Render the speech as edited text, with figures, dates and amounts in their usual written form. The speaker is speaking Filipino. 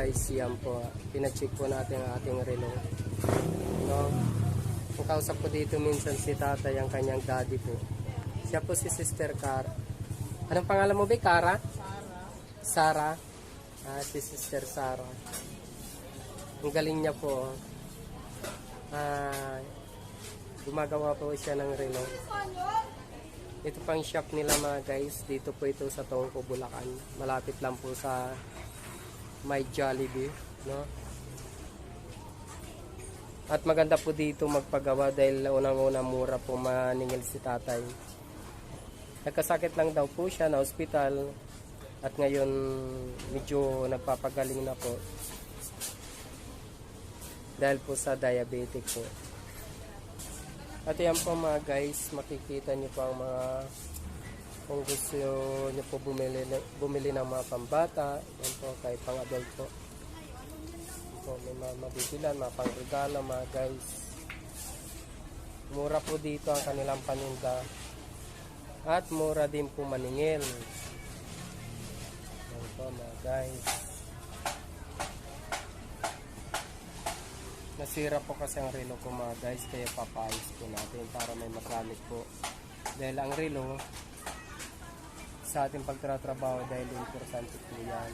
guys, yan po. Pina-check po natin ang ating relo. No? Kung kausap ko dito minsan si tatay, ang kanyang daddy po. Siya po si Sister Cara. Anong pangalan mo ba? Cara? Sarah. Si Sister Sarah. Ang galing niya po. Gumagawa po siya ng relo. Ito pang shop nila mga guys. Dito po ito sa Tongko, Bulacan. Malapit lang po sa may Jollibee, no? At maganda po dito magpagawa dahil unang-una mura po maningil si tatay. Nagkasakit lang daw po siya na ospital at ngayon medyo nagpapagaling na po dahil po sa diabetic po. At yan po mga guys, makikita nyo po ang mga, kung gusto nyo po bumili ng mga pambata, yan po, kahit pang adult po. May mga mabibilan, mga pangregalo mga guys. Mura po dito ang kanilang paninda. At mura din po maningil. Yan po mga guys. Nasira po kasi ang relo ko mga guys, kaya papayos po natin para may magamit po. Dahil ang relo sa ating pagtatrabaho dahil importante po yan.